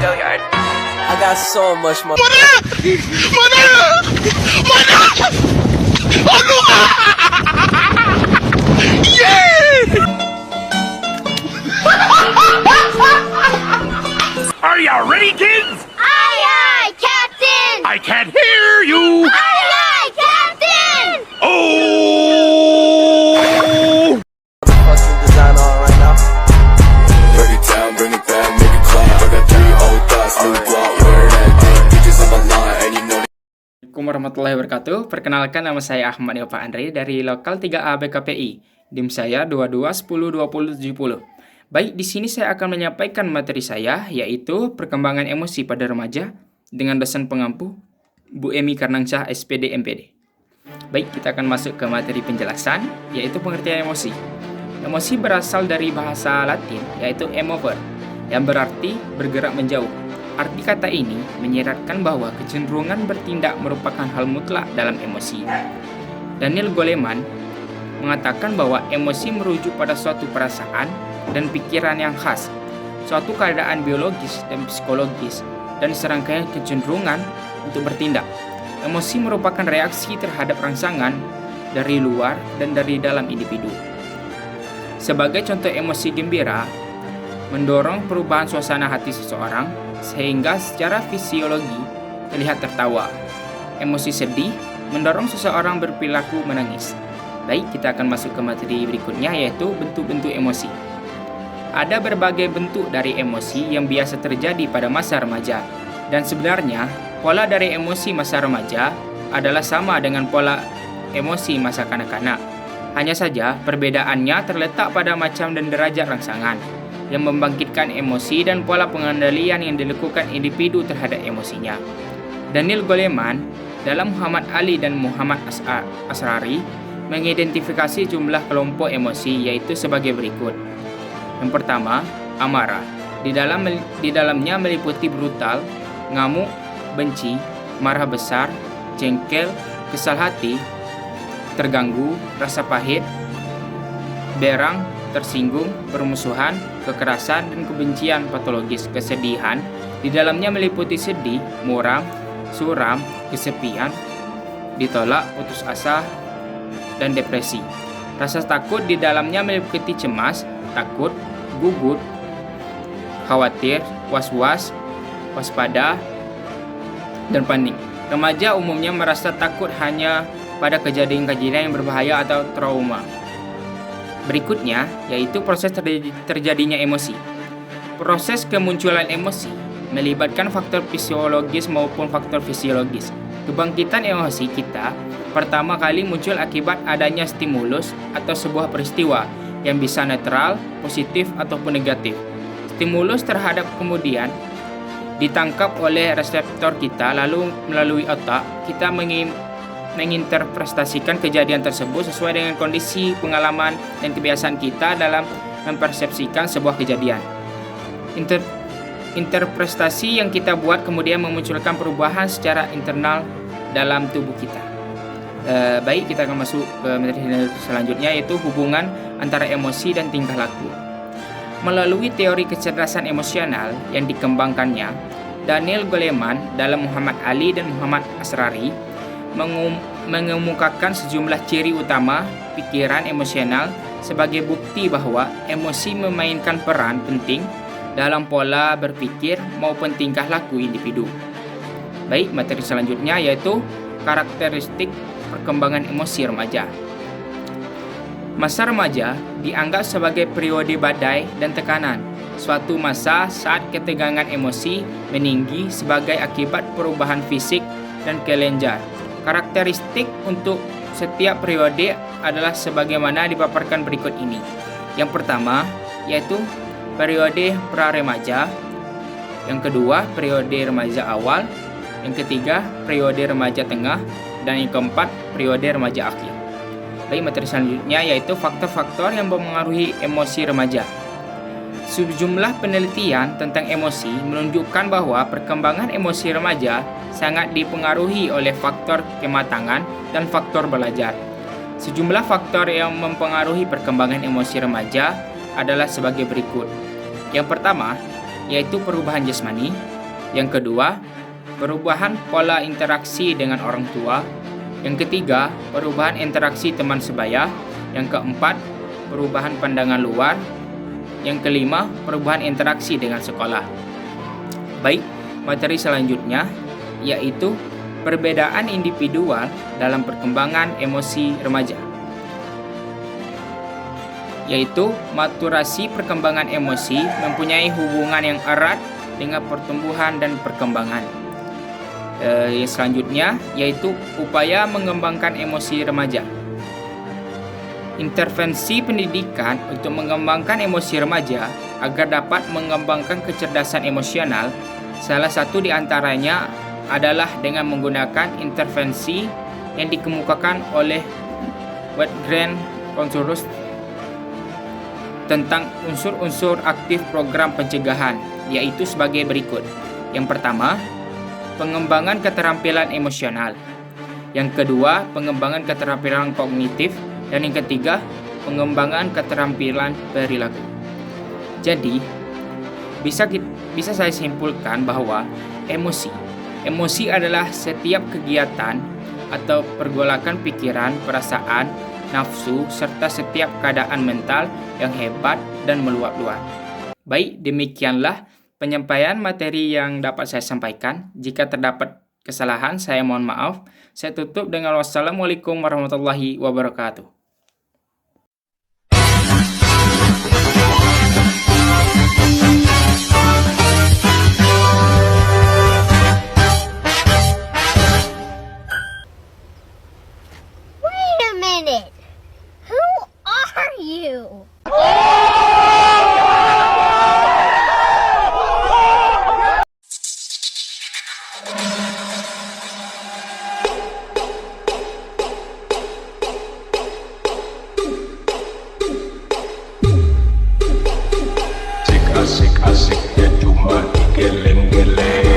Hilliard. I got so much more. Are you ready, kids? Aye, aye, Captain! I can't hear you. Aye, aye, Captain! Oh! Fucking design on right now. Break it down, bring it back, make it clap. I got 3 old thoughts, new block, where that thing. Bitches on my line, and you know Assalamualaikum warahmatullahi wabarakatuh. Perkenalkan, nama saya Ahmad Yopa Andre dari Lokal 3A BKPI. DIM saya 22102070. Baik, di sini saya akan menyampaikan materi saya, yaitu perkembangan emosi pada remaja dengan dosen pengampu Bu Emi Karnangsyah SPD MPD. Baik, kita akan masuk ke materi penjelasan, yaitu pengertian emosi. Emosi berasal dari bahasa Latin, yaitu emover, yang berarti bergerak menjauh. Arti kata ini menyiratkan bahwa kecenderungan bertindak merupakan hal mutlak dalam emosi. Daniel Goleman mengatakan bahwa emosi merujuk pada suatu perasaan dan pikiran yang khas, suatu keadaan biologis dan psikologis, dan serangkaian kecenderungan untuk bertindak. Emosi merupakan reaksi terhadap rangsangan dari luar dan dari dalam individu. Sebagai contoh, emosi gembira mendorong perubahan suasana hati seseorang sehingga secara fisiologi terlihat tertawa. Emosi sedih mendorong seseorang berperilaku menangis. Baik, kita akan masuk ke materi berikutnya, yaitu bentuk-bentuk emosi. Ada berbagai bentuk dari emosi yang biasa terjadi pada masa remaja, dan sebenarnya pola dari emosi masa remaja adalah sama dengan pola emosi masa kanak-kanak. Hanya saja perbedaannya terletak pada macam dan derajat rangsangan yang membangkitkan emosi dan pola pengendalian yang dilakukan individu terhadap emosinya. Daniel Goleman dalam Muhammad Ali dan Muhammad Asrari mengidentifikasi jumlah kelompok emosi, yaitu sebagai berikut. Yang pertama, amarah. Di dalamnya meliputi brutal, ngamuk, benci, marah besar, jengkel, kesal hati, terganggu, rasa pahit, berang, tersinggung, permusuhan, kekerasan, dan kebencian patologis. Kesedihan di dalamnya meliputi sedih, muram, suram, kesepian, ditolak, putus asa, dan depresi. Rasa takut di dalamnya meliputi cemas, takut, gugut, khawatir, was-was, waspada, dan panik. Remaja umumnya merasa takut hanya pada kejadian-kejadian yang berbahaya atau trauma. Berikutnya, yaitu proses terjadinya emosi. Proses kemunculan emosi melibatkan faktor fisiologis maupun faktor fisiologis. Kebangkitan emosi kita pertama kali muncul akibat adanya stimulus atau sebuah peristiwa yang bisa netral, positif, ataupun negatif. Stimulus terhadap kemudian ditangkap oleh reseptor kita, lalu melalui otak kita menginterpretasikan kejadian tersebut sesuai dengan kondisi, pengalaman, dan kebiasaan kita dalam mempersepsikan sebuah kejadian. Interpretasi yang kita buat kemudian memunculkan perubahan secara internal dalam tubuh kita. Baik, kita akan masuk ke materi selanjutnya, yaitu hubungan antara emosi dan tingkah laku. Melalui teori kecerdasan emosional yang dikembangkannya, Daniel Goleman dalam Muhammad Ali dan Muhammad Asrari mengemukakan sejumlah ciri utama pikiran emosional sebagai bukti bahwa emosi memainkan peran penting dalam pola berpikir maupun tingkah laku individu. Baik, materi selanjutnya yaitu karakteristik perkembangan emosi remaja. Masa remaja dianggap sebagai periode badai dan tekanan, suatu masa saat ketegangan emosi meninggi sebagai akibat perubahan fisik dan kelenjar. Karakteristik untuk setiap periode adalah sebagaimana dipaparkan berikut ini. Yang pertama, yaitu periode pra-remaja. Yang kedua, periode remaja awal. Yang ketiga, periode remaja tengah. Dan yang keempat, periode remaja akhir. Baik, materi selanjutnya yaitu faktor-faktor yang mempengaruhi emosi remaja. Sejumlah penelitian tentang emosi menunjukkan bahwa perkembangan emosi remaja sangat dipengaruhi oleh faktor kematangan dan faktor belajar. Sejumlah faktor yang mempengaruhi perkembangan emosi remaja adalah sebagai berikut. Yang pertama, yaitu perubahan jasmani. Yang kedua, perubahan pola interaksi dengan orang tua. Yang ketiga, perubahan interaksi teman sebaya. Yang keempat, perubahan pandangan luar. Yang kelima, perubahan interaksi dengan sekolah. Baik, materi selanjutnya yaitu perbedaan individual dalam perkembangan emosi remaja, yaitu maturasi perkembangan emosi mempunyai hubungan yang erat dengan pertumbuhan dan perkembangan. Yang selanjutnya yaitu upaya mengembangkan emosi remaja. Intervensi pendidikan untuk mengembangkan emosi remaja agar dapat mengembangkan kecerdasan emosional, salah satu di antaranya adalah dengan menggunakan intervensi yang dikemukakan oleh Wattgren Konsurus tentang unsur-unsur aktif program pencegahan, yaitu sebagai berikut. Yang pertama, pengembangan keterampilan emosional. Yang kedua, pengembangan keterampilan kognitif. Dan yang ketiga, pengembangan keterampilan perilaku. Jadi, bisa saya simpulkan bahwa emosi adalah setiap kegiatan atau pergolakan pikiran, perasaan, nafsu, serta setiap keadaan mental yang hebat dan meluap-luap. Baik, demikianlah penyampaian materi yang dapat saya sampaikan. Jika terdapat kesalahan, saya mohon maaf. Saya tutup dengan wassalamualaikum warahmatullahi wabarakatuh. Wait a minute. Who are you? Asik-asiknya cuma digeleng-geleng.